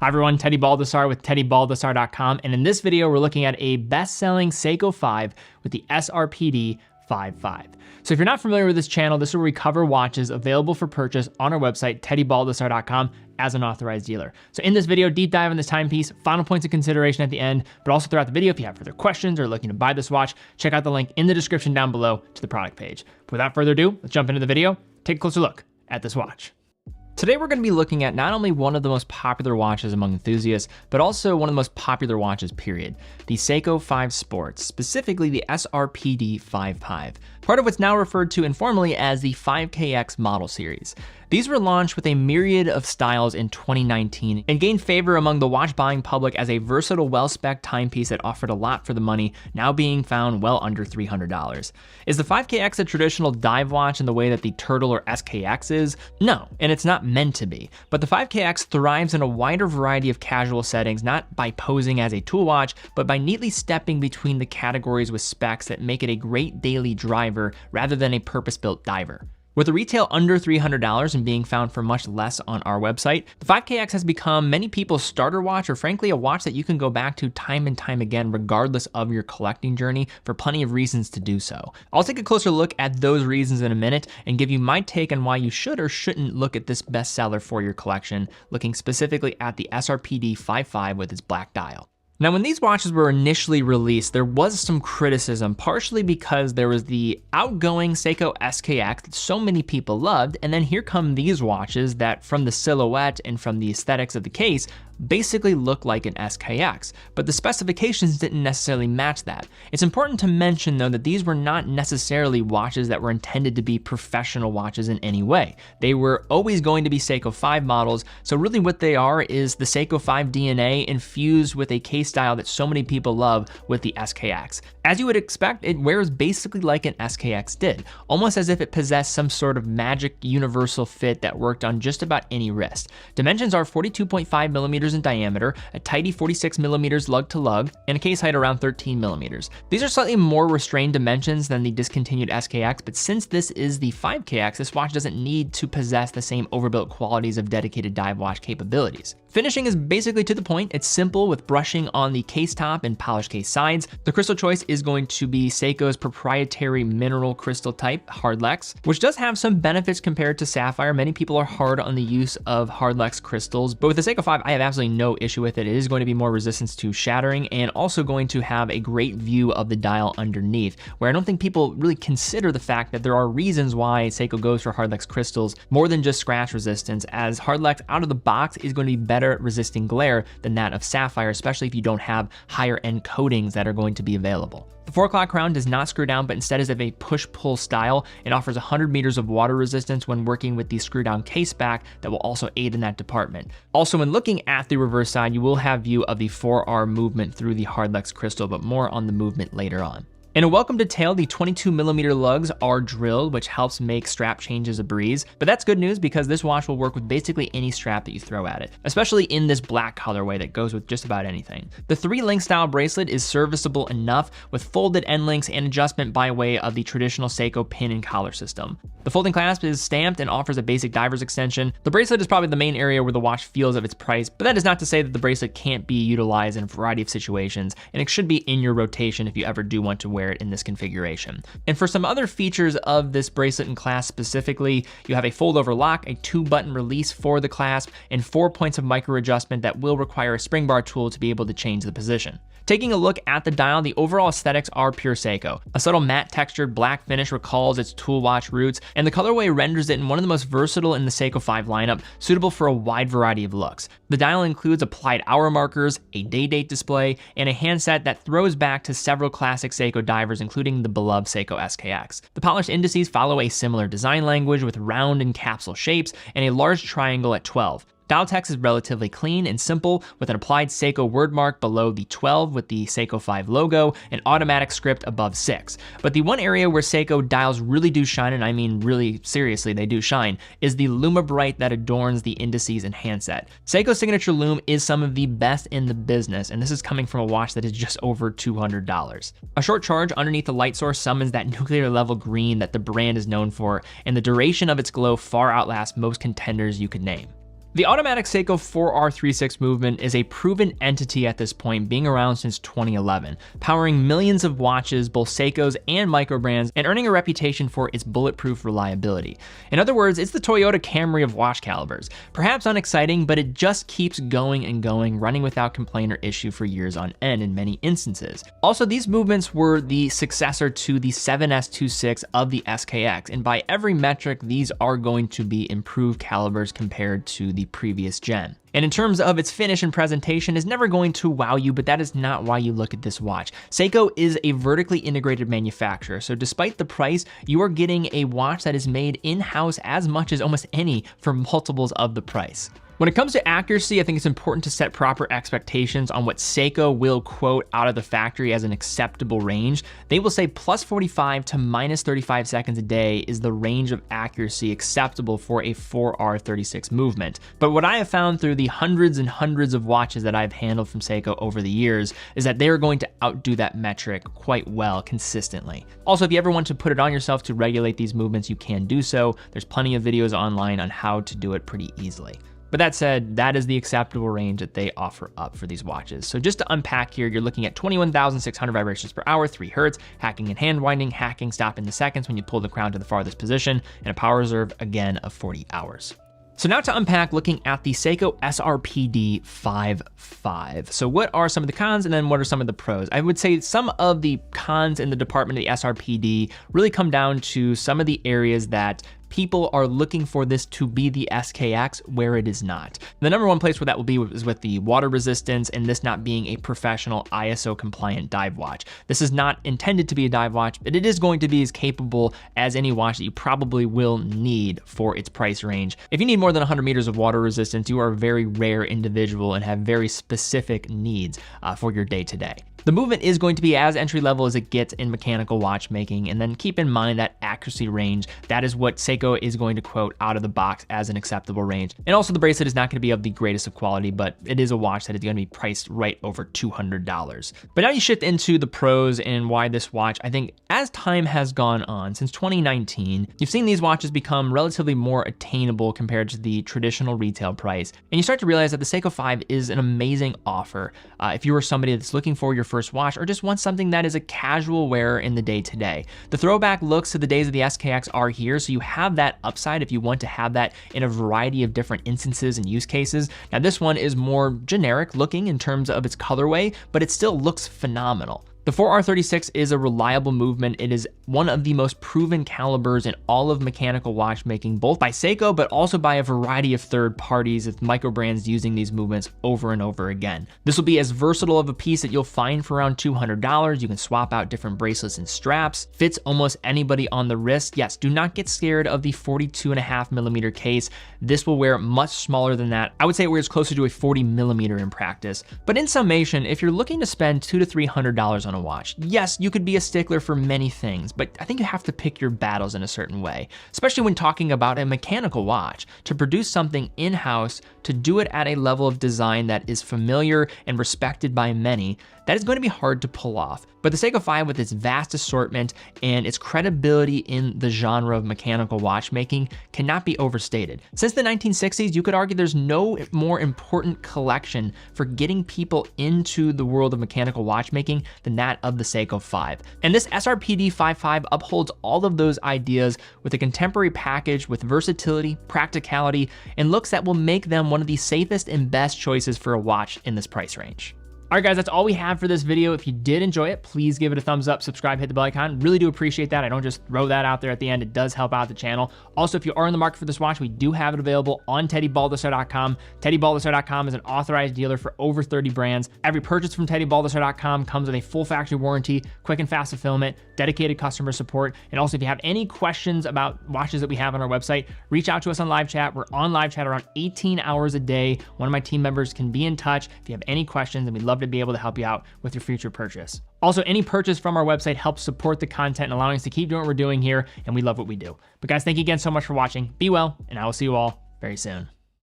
Hi everyone, Teddy Baldessar with teddybaldessar.com, and in this video we're looking at a best-selling Seiko 5 with the SRPD55. So if you're not familiar with this channel, this is where we cover watches available for purchase on our website, teddybaldessar.com, as an authorized dealer. So in this video, deep dive on this timepiece, final points of consideration at the end, but also throughout the video, if you have further questions or looking to buy this watch, check out the link in the description down below to the product page. But without further ado, let's jump into the video, take a closer look at this watch. Today we're going to be looking at not only one of the most popular watches among enthusiasts, but also one of the most popular watches, period. The Seiko 5 Sports, specifically the SRPD55, part of what's now referred to informally as the 5KX model series. These were launched with a myriad of styles in 2019 and gained favor among the watch buying public as a versatile, well-spec'd timepiece that offered a lot for the money, now being found well under $300. Is the 5KX a traditional dive watch in the way that the Turtle or SKX is? No, and it's not meant to be. But the 5KX thrives in a wider variety of casual settings, not by posing as a tool watch, but by neatly stepping between the categories with specs that make it a great daily driver rather than a purpose-built diver. With a retail under $300 and being found for much less on our website, the 5KX has become many people's starter watch, or frankly a watch that you can go back to time and time again regardless of your collecting journey, for plenty of reasons to do so. I'll take a closer look at those reasons in a minute and give you my take on why you should or shouldn't look at this bestseller for your collection, looking specifically at the SRPD55 with its black dial. Now, when these watches were initially released, there was some criticism, partially because there was the outgoing Seiko SKX that so many people loved, and then here come these watches that, from the silhouette and from the aesthetics of the case, basically look like an SKX, but the specifications didn't necessarily match that. It's important to mention, though, that these were not necessarily watches that were intended to be professional watches in any way. They were always going to be Seiko 5 models, so really what they are is the Seiko 5 DNA infused with a case style that so many people love with the SKX. As you would expect, it wears basically like an SKX did, almost as if it possessed some sort of magic universal fit that worked on just about any wrist. Dimensions are 42.5 millimeters in diameter, a tidy 46 millimeters lug to lug, and a case height around 13 millimeters. These are slightly more restrained dimensions than the discontinued SKX, but since this is the 5KX, this watch doesn't need to possess the same overbuilt qualities of dedicated dive watch capabilities. Finishing is basically to the point. It's simple with brushing on the case top and polished case sides. The crystal choice is going to be Seiko's proprietary mineral crystal type, Hardlex, which does have some benefits compared to sapphire. Many people are hard on the use of Hardlex crystals, but with the Seiko 5, I have absolutely no issue with it. It is going to be more resistance to shattering and also going to have a great view of the dial underneath, where I don't think people really consider the fact that there are reasons why Seiko goes for Hardlex crystals more than just scratch resistance, as Hardlex out of the box is going to be better at resisting glare than that of sapphire, especially if you don't have higher end coatings that are going to be available. The 4 o'clock crown does not screw down, but instead is of a push-pull style. It offers 100 meters of water resistance when working with the screw-down case back that will also aid in that department. Also, when looking at the reverse side, you will have view of the 4R movement through the Hardlex crystal, but more on the movement later on. In a welcome detail, the 22 millimeter lugs are drilled, which helps make strap changes a breeze. But that's good news because this watch will work with basically any strap that you throw at it, especially in this black colorway that goes with just about anything. The 3-link style bracelet is serviceable enough with folded end links and adjustment by way of the traditional Seiko pin and collar system. The folding clasp is stamped and offers a basic diver's extension. The bracelet is probably the main area where the watch feels of its price, but that is not to say that the bracelet can't be utilized in a variety of situations, and it should be in your rotation if you ever do want to wear it in this configuration. And for some other features of this bracelet and clasp specifically, you have a fold over lock, a 2-button release for the clasp, and 4 points of micro adjustment that will require a spring bar tool to be able to change the position. Taking a look at the dial, the overall aesthetics are pure Seiko. A subtle matte textured black finish recalls its tool watch roots, and the colorway renders it in one of the most versatile in the Seiko 5 lineup, suitable for a wide variety of looks. The dial includes applied hour markers, a day date display, and a handset that throws back to several classic Seiko divers, including the beloved Seiko SKX. The polished indices follow a similar design language with round and capsule shapes and a large triangle at 12. Dial text is relatively clean and simple, with an applied Seiko word mark below the 12 with the Seiko 5 logo and automatic script above 6. But the one area where Seiko dials really do shine, and I mean really seriously they do shine, is the Luma Bright that adorns the indices and handset. Seiko's signature lume is some of the best in the business, and this is coming from a watch that is just over $200. A short charge underneath the light source summons that nuclear level green that the brand is known for, and the duration of its glow far outlasts most contenders you could name. The automatic Seiko 4R36 movement is a proven entity at this point, being around since 2011, powering millions of watches, both Seikos and micro brands, and earning a reputation for its bulletproof reliability. In other words, it's the Toyota Camry of watch calibers. Perhaps unexciting, but it just keeps going and going, running without complaint or issue for years on end in many instances. Also, these movements were the successor to the 7S26 of the SKX, and by every metric, these are going to be improved calibers compared to the previous gen. And in terms of its finish and presentation, is never going to wow you, but that is not why you look at this watch. Seiko is a vertically integrated manufacturer, so despite the price, you are getting a watch that is made in-house as much as almost any for multiples of the price. When it comes to accuracy, I think it's important to set proper expectations on what Seiko will quote out of the factory as an acceptable range. They will say plus 45 to minus 35 seconds a day is the range of accuracy acceptable for a 4R36 movement. But what I have found through the hundreds and hundreds of watches that I've handled from Seiko over the years is that they're going to outdo that metric quite well consistently. Also, if you ever want to put it on yourself to regulate these movements, you can do so. There's plenty of videos online on how to do it pretty easily. But that said, that is the acceptable range that they offer up for these watches. So just to unpack here, you're looking at 21,600 vibrations per hour, 3 Hertz, hacking and hand winding, hacking stop in the seconds when you pull the crown to the farthest position, and a power reserve again of 40 hours. So now to unpack, looking at the Seiko SRPD55. So what are some of the cons and then what are some of the pros? I would say some of the cons in the department of the SRPD really come down to some of the areas that people are looking for this to be the SKX where it is not. The number one place where that will be is with the water resistance and this not being a professional ISO compliant dive watch. This is not intended to be a dive watch, but it is going to be as capable as any watch that you probably will need for its price range. If you need more than 100 meters of water resistance, you are a very rare individual and have very specific needs for your day-to-day. The movement is going to be as entry level as it gets in mechanical watchmaking, and then keep in mind that accuracy range. That is what Seiko is going to quote out of the box as an acceptable range. And also the bracelet is not going to be of the greatest of quality, but it is a watch that is going to be priced right over $200. But now you shift into the pros and why this watch, I think as time has gone on, since 2019, you've seen these watches become relatively more attainable compared to the traditional retail price. And you start to realize that the Seiko 5 is an amazing offer. If you are somebody that's looking for your first watch or just want something that is a casual wearer in the day-to-day. The throwback looks to the days of the SKX are here, so you have that upside if you want to have that in a variety of different instances and use cases. Now this one is more generic looking in terms of its colorway, but it still looks phenomenal. The 4R36 is a reliable movement. It is one of the most proven calibers in all of mechanical watchmaking, both by Seiko, but also by a variety of third parties with micro brands using these movements over and over again. This will be as versatile of a piece that you'll find for around $200. You can swap out different bracelets and straps. Fits almost anybody on the wrist. Yes, do not get scared of the 42.5mm case. This will wear much smaller than that. I would say it wears closer to a 40mm in practice. But in summation, if you're looking to spend $200 to $300 on a watch, yes, you could be a stickler for many things, but I think you have to pick your battles in a certain way, especially when talking about a mechanical watch. To produce something in-house, to do it at a level of design that is familiar and respected by many, that is going to be hard to pull off. But the Seiko 5, with its vast assortment and its credibility in the genre of mechanical watchmaking, cannot be overstated. Since the 1960s, you could argue there's no more important collection for getting people into the world of mechanical watchmaking than that of the Seiko 5. And this SRPD55 upholds all of those ideas with a contemporary package with versatility, practicality, and looks that will make them one of the safest and best choices for a watch in this price range. All right, guys, that's all we have for this video. If you did enjoy it, please give it a thumbs up, subscribe, hit the bell icon. Really do appreciate that. I don't just throw that out there at the end. It does help out the channel. Also, if you are in the market for this watch, we do have it available on TeddyBaldesar.com. TeddyBaldesar.com is an authorized dealer for over 30 brands. Every purchase from TeddyBaldesar.com comes with a full factory warranty, quick and fast fulfillment, dedicated customer support. And also, if you have any questions about watches that we have on our website, reach out to us on live chat. We're on live chat around 18 hours a day. One of my team members can be in touch if you have any questions, and we'd love to be able to help you out with your future purchase. Also, any purchase from our website helps support the content and allowing us to keep doing what we're doing here, and we love what we do. But guys, thank you again so much for watching. Be well, and I will see you all very soon.